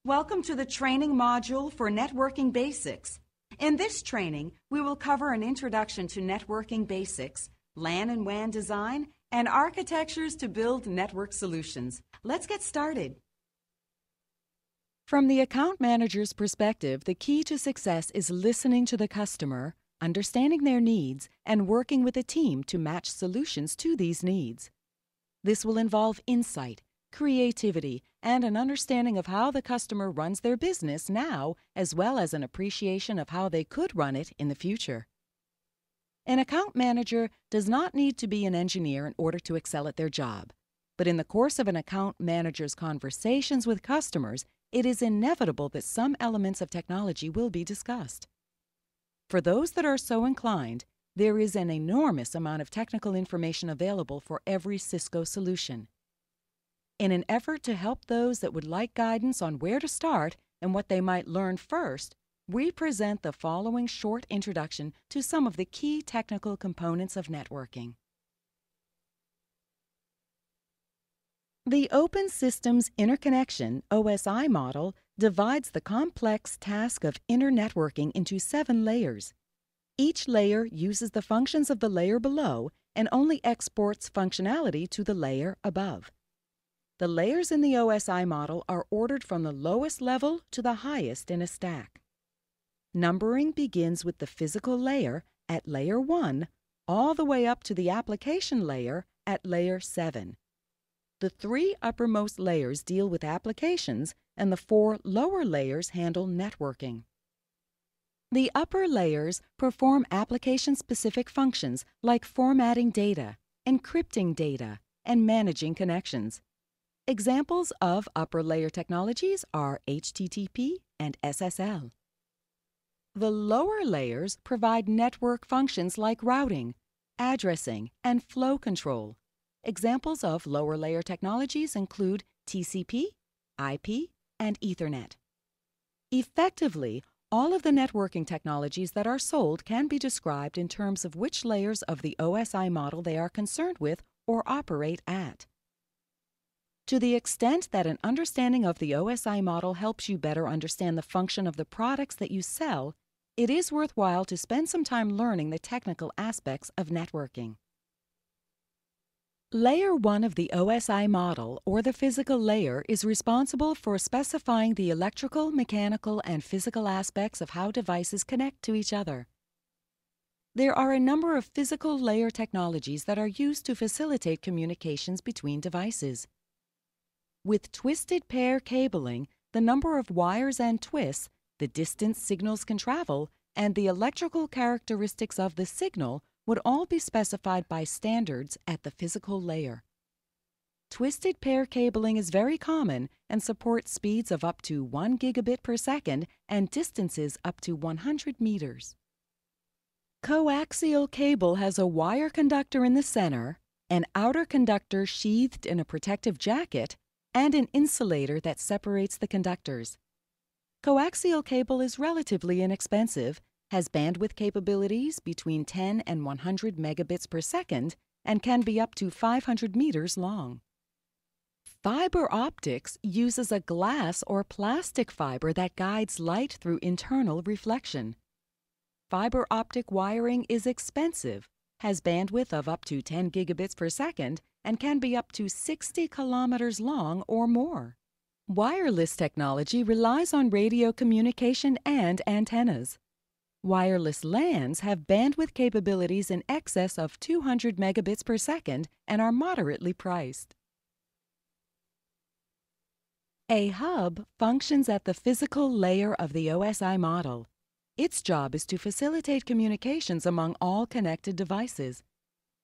Welcome to the training module for Networking Basics. In this training, we will cover an introduction to networking basics, LAN and WAN design, and architectures to build network solutions. Let's get started. From the account manager's perspective, the key to success is listening to the customer, understanding their needs, and working with a team to match solutions to these needs. This will involve insight, creativity, and an understanding of how the customer runs their business now, as well as an appreciation of how they could run it in the future. An account manager does not need to be an engineer in order to excel at their job, but in the course of an account manager's conversations with customers, it is inevitable that some elements of technology will be discussed. For those that are so inclined, there is an enormous amount of technical information available for every Cisco solution. In an effort to help those that would like guidance on where to start and what they might learn first, we present the following short introduction to some of the key technical components of networking. The Open Systems Interconnection (OSI) model divides the complex task of internetworking into 7 layers. Each layer uses the functions of the layer below and only exports functionality to the layer above. The layers in the OSI model are ordered from the lowest level to the highest in a stack. Numbering begins with the physical layer at layer 1 all the way up to the application layer at layer 7. The 3 uppermost layers deal with applications and the 4 lower layers handle networking. The upper layers perform application-specific functions like formatting data, encrypting data, and managing connections. Examples of upper layer technologies are HTTP and SSL. The lower layers provide network functions like routing, addressing, and flow control. Examples of lower layer technologies include TCP, IP, and Ethernet. Effectively, all of the networking technologies that are sold can be described in terms of which layers of the OSI model they are concerned with or operate at. To the extent that an understanding of the OSI model helps you better understand the function of the products that you sell, it is worthwhile to spend some time learning the technical aspects of networking. Layer 1 of the OSI model, or the physical layer, is responsible for specifying the electrical, mechanical, and physical aspects of how devices connect to each other. There are a number of physical layer technologies that are used to facilitate communications between devices. With twisted pair cabling, the number of wires and twists, the distance signals can travel, and the electrical characteristics of the signal would all be specified by standards at the physical layer. Twisted pair cabling is very common and supports speeds of up to 1 gigabit per second and distances up to 100 meters. Coaxial cable has a wire conductor in the center, an outer conductor sheathed in a protective jacket, and an insulator that separates the conductors. Coaxial cable is relatively inexpensive, has bandwidth capabilities between 10 and 100 megabits per second, and can be up to 500 meters long. Fiber optics uses a glass or plastic fiber that guides light through internal reflection. Fiber optic wiring is expensive, has bandwidth of up to 10 gigabits per second, and can be up to 60 kilometers long or more. Wireless technology relies on radio communication and antennas. Wireless LANs have bandwidth capabilities in excess of 200 megabits per second and are moderately priced. A hub functions at the physical layer of the OSI model. Its job is to facilitate communications among all connected devices.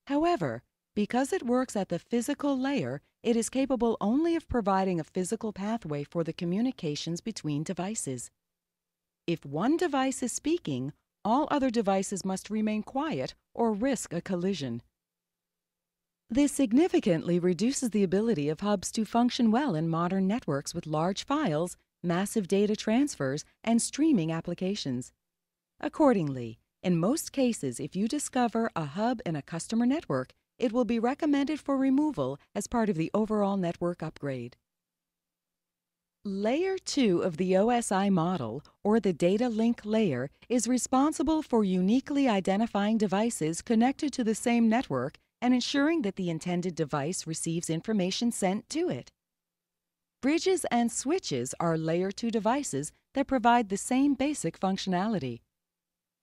However, because it works at the physical layer, it is capable only of providing a physical pathway for the communications between devices. If one device is speaking, all other devices must remain quiet or risk a collision. This significantly reduces the ability of hubs to function well in modern networks with large files, massive data transfers, and streaming applications. Accordingly, in most cases, if you discover a hub in a customer network, it will be recommended for removal as part of the overall network upgrade. Layer 2 of the OSI model, or the data link layer, is responsible for uniquely identifying devices connected to the same network and ensuring that the intended device receives information sent to it. Bridges and switches are Layer 2 devices that provide the same basic functionality.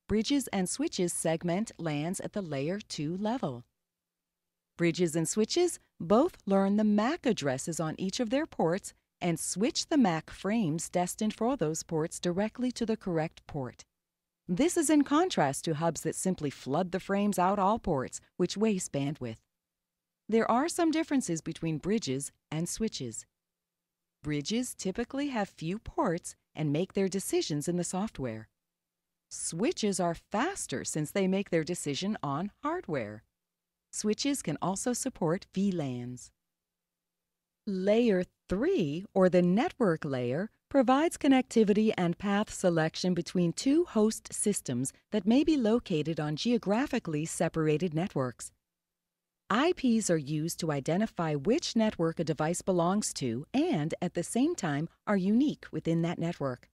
Bridges and switches segment LANs at the Layer 2 level. Bridges and switches both learn the MAC addresses on each of their ports and switch the MAC frames destined for those ports directly to the correct port. This is in contrast to hubs that simply flood the frames out all ports, which waste bandwidth. There are some differences between bridges and switches. Bridges typically have few ports and make their decisions in the software. Switches are faster since they make their decision on hardware. Switches can also support VLANs. Layer 3, or the network layer, provides connectivity and path selection between two host systems that may be located on geographically separated networks. IPs are used to identify which network a device belongs to and, at the same time, are unique within that network.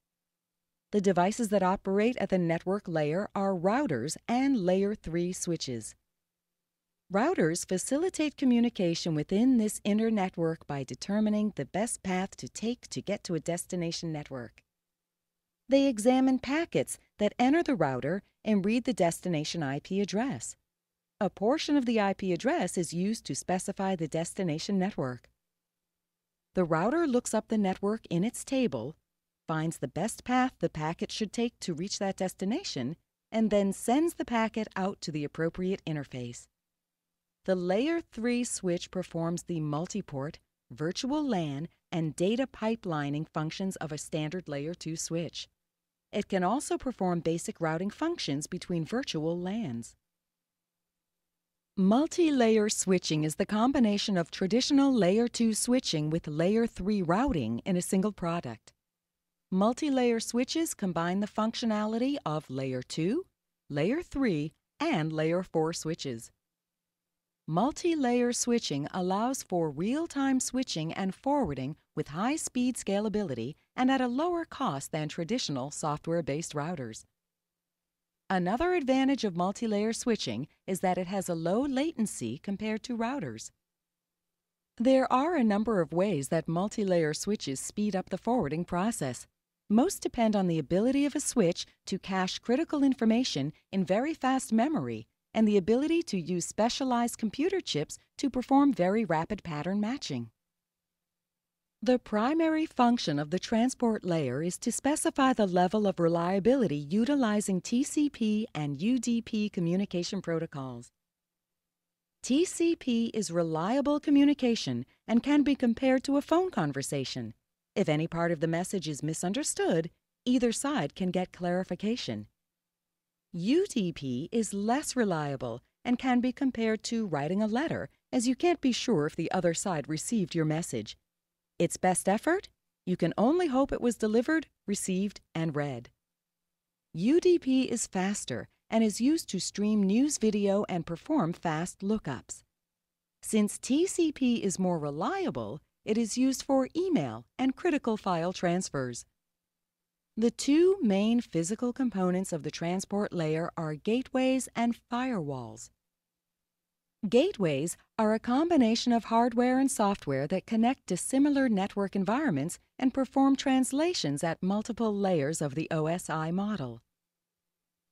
The devices that operate at the network layer are routers and Layer 3 switches. Routers facilitate communication within this inner network by determining the best path to take to get to a destination network. They examine packets that enter the router and read the destination IP address. A portion of the IP address is used to specify the destination network. The router looks up the network in its table, finds the best path the packet should take to reach that destination, and then sends the packet out to the appropriate interface. The Layer 3 switch performs the multiport, virtual LAN, and data pipelining functions of a standard Layer 2 switch. It can also perform basic routing functions between virtual LANs. Multi-layer switching is the combination of traditional Layer 2 switching with Layer 3 routing in a single product. Multi-layer switches combine the functionality of Layer 2, Layer 3, and Layer 4 switches. Multi-layer switching allows for real-time switching and forwarding with high-speed scalability and at a lower cost than traditional software-based routers. Another advantage of multi-layer switching is that it has a low latency compared to routers. There are a number of ways that multi-layer switches speed up the forwarding process. Most depend on the ability of a switch to cache critical information in very fast memory and the ability to use specialized computer chips to perform very rapid pattern matching. The primary function of the transport layer is to specify the level of reliability utilizing TCP and UDP communication protocols. TCP is reliable communication and can be compared to a phone conversation. If any part of the message is misunderstood, either side can get clarification. UDP is less reliable and can be compared to writing a letter, as you can't be sure if the other side received your message. Its best effort? You can only hope it was delivered, received, and read. UDP is faster and is used to stream news video and perform fast lookups. Since TCP is more reliable, it is used for email and critical file transfers. The two main physical components of the transport layer are gateways and firewalls. Gateways are a combination of hardware and software that connect to similar network environments and perform translations at multiple layers of the OSI model.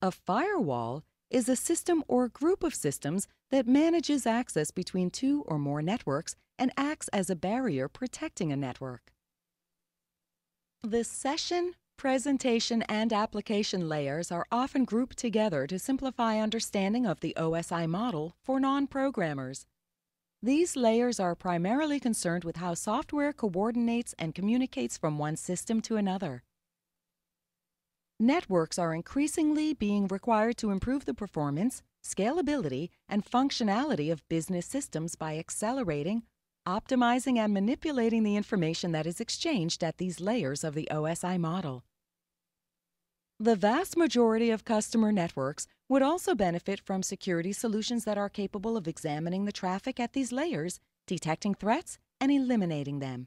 A firewall is a system or group of systems that manages access between two or more networks and acts as a barrier protecting a network. The session, presentation, and application layers are often grouped together to simplify understanding of the OSI model for non-programmers. These layers are primarily concerned with how software coordinates and communicates from one system to another. Networks are increasingly being required to improve the performance, scalability, and functionality of business systems by accelerating, optimizing, and manipulating the information that is exchanged at these layers of the OSI model. The vast majority of customer networks would also benefit from security solutions that are capable of examining the traffic at these layers, detecting threats, and eliminating them.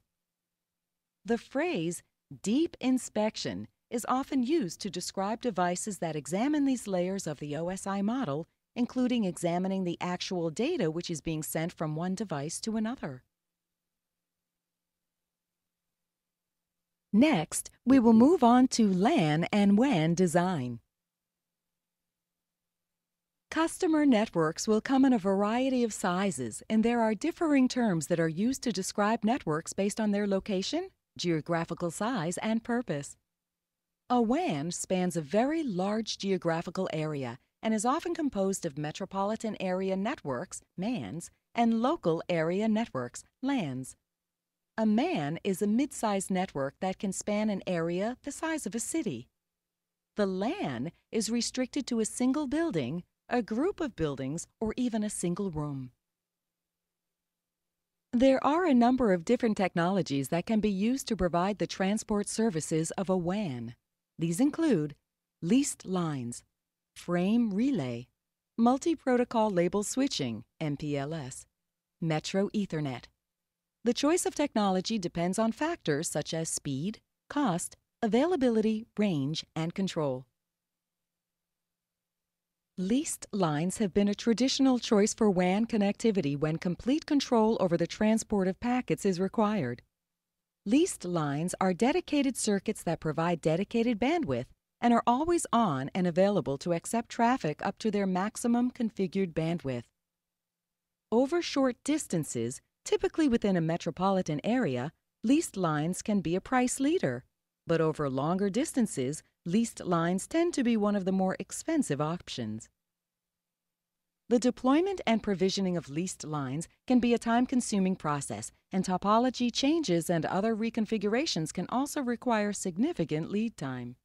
The phrase deep inspection is often used to describe devices that examine these layers of the OSI model, including examining the actual data which is being sent from one device to another. Next, we will move on to LAN and WAN design. Customer networks will come in a variety of sizes, and there are differing terms that are used to describe networks based on their location, geographical size, and purpose. A WAN spans a very large geographical area and is often composed of metropolitan area networks, MANs, and local area networks, LANs. A MAN is a mid-sized network that can span an area the size of a city. The LAN is restricted to a single building, a group of buildings, or even a single room. There are a number of different technologies that can be used to provide the transport services of a WAN. These include leased lines, frame relay, multi-protocol label switching, MPLS, Metro Ethernet. The choice of technology depends on factors such as speed, cost, availability, range, and control. Leased lines have been a traditional choice for WAN connectivity when complete control over the transport of packets is required. Leased lines are dedicated circuits that provide dedicated bandwidth and are always on and available to accept traffic up to their maximum configured bandwidth. Over short distances, typically within a metropolitan area, leased lines can be a price leader, but over longer distances, leased lines tend to be one of the more expensive options. The deployment and provisioning of leased lines can be a time-consuming process, and topology changes and other reconfigurations can also require significant lead time.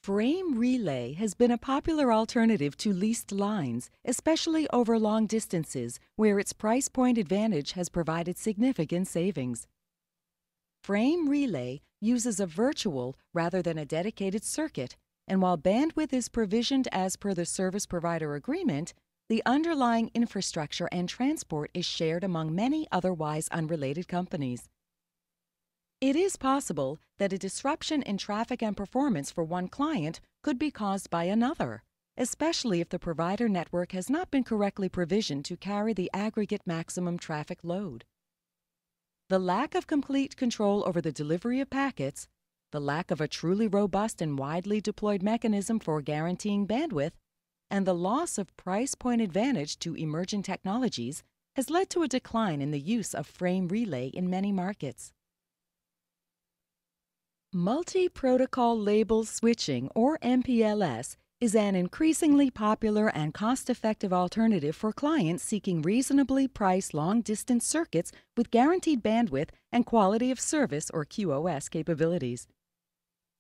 Frame relay has been a popular alternative to leased lines, especially over long distances, where its price point advantage has provided significant savings. Frame relay uses a virtual rather than a dedicated circuit, and while bandwidth is provisioned as per the service provider agreement, the underlying infrastructure and transport is shared among many otherwise unrelated companies. It is possible that a disruption in traffic and performance for one client could be caused by another, especially if the provider network has not been correctly provisioned to carry the aggregate maximum traffic load. The lack of complete control over the delivery of packets, the lack of a truly robust and widely deployed mechanism for guaranteeing bandwidth, and the loss of price point advantage to emerging technologies has led to a decline in the use of frame relay in many markets. Multi-protocol label switching, or MPLS, is an increasingly popular and cost-effective alternative for clients seeking reasonably priced long-distance circuits with guaranteed bandwidth and quality of service, or QoS, capabilities.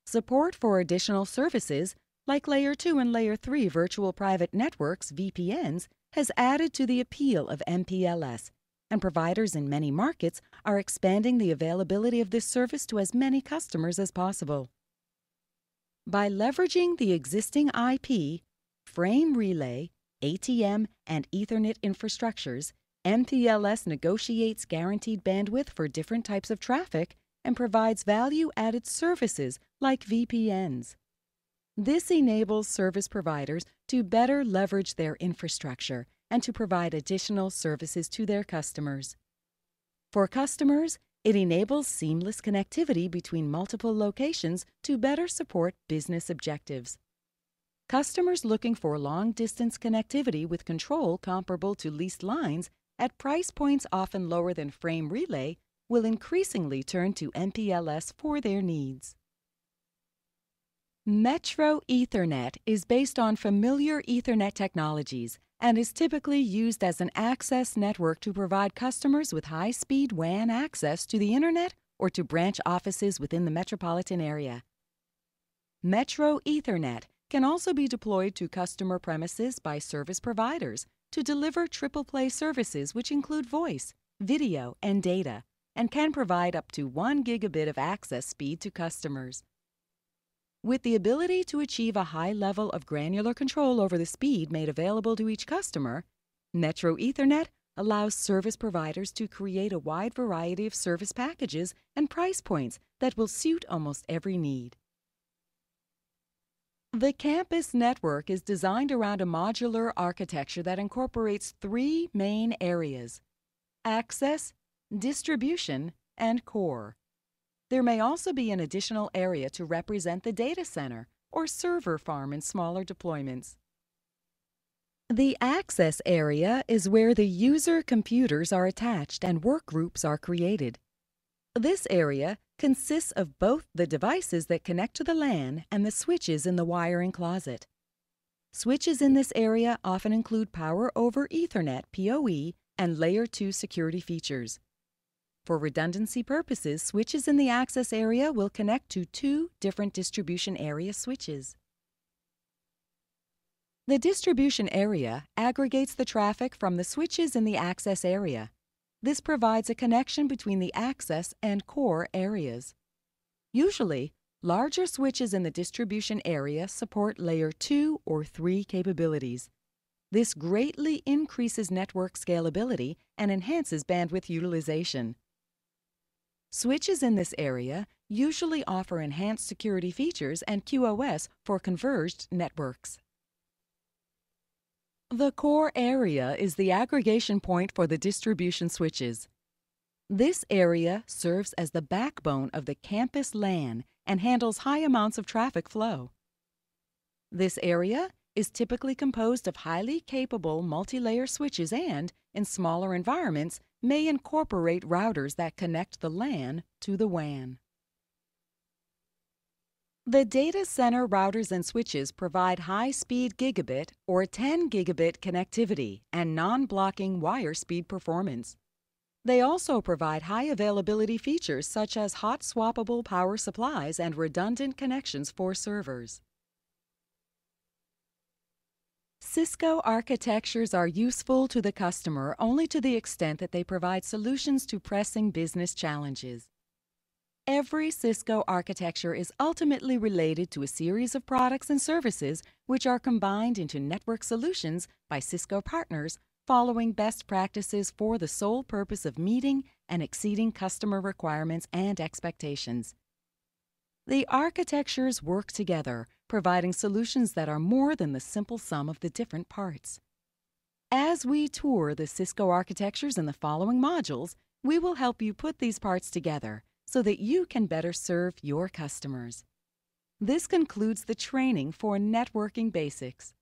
Support for additional services, like Layer 2 and Layer 3 virtual private networks, VPNs, has added to the appeal of MPLS, and providers in many markets are expanding the availability of this service to as many customers as possible. By leveraging the existing IP, frame relay, ATM, and Ethernet infrastructures, MPLS negotiates guaranteed bandwidth for different types of traffic and provides value-added services like VPNs. This enables service providers to better leverage their infrastructure and to provide additional services to their customers. For customers, it enables seamless connectivity between multiple locations to better support business objectives. Customers looking for long-distance connectivity with control comparable to leased lines at price points often lower than frame relay will increasingly turn to MPLS for their needs. Metro Ethernet is based on familiar Ethernet technologies and is typically used as an access network to provide customers with high-speed WAN access to the Internet or to branch offices within the metropolitan area. Metro Ethernet can also be deployed to customer premises by service providers to deliver triple-play services which include voice, video, and data, and can provide up to 1 gigabit of access speed to customers. With the ability to achieve a high level of granular control over the speed made available to each customer, Metro Ethernet allows service providers to create a wide variety of service packages and price points that will suit almost every need. The campus network is designed around a modular architecture that incorporates three main areas: access, distribution, and core. There may also be an additional area to represent the data center or server farm in smaller deployments. The access area is where the user computers are attached and workgroups are created. This area consists of both the devices that connect to the LAN and the switches in the wiring closet. Switches in this area often include Power over Ethernet (PoE) and Layer 2 security features. For redundancy purposes, switches in the access area will connect to two different distribution area switches. The distribution area aggregates the traffic from the switches in the access area. This provides a connection between the access and core areas. Usually, larger switches in the distribution area support Layer 2 or 3 capabilities. This greatly increases network scalability and enhances bandwidth utilization. Switches in this area usually offer enhanced security features and QoS for converged networks. The core area is the aggregation point for the distribution switches. This area serves as the backbone of the campus LAN and handles high amounts of traffic flow. This area is typically composed of highly capable multi-layer switches and, in smaller environments, may incorporate routers that connect the LAN to the WAN. The data center routers and switches provide high-speed gigabit or 10 gigabit connectivity and non-blocking wire speed performance. They also provide high-availability features such as hot-swappable power supplies and redundant connections for servers. Cisco architectures are useful to the customer only to the extent that they provide solutions to pressing business challenges. Every Cisco architecture is ultimately related to a series of products and services which are combined into network solutions by Cisco partners following best practices for the sole purpose of meeting and exceeding customer requirements and expectations. The architectures work together, providing solutions that are more than the simple sum of the different parts. As we tour the Cisco architectures in the following modules, we will help you put these parts together so that you can better serve your customers. This concludes the training for networking basics.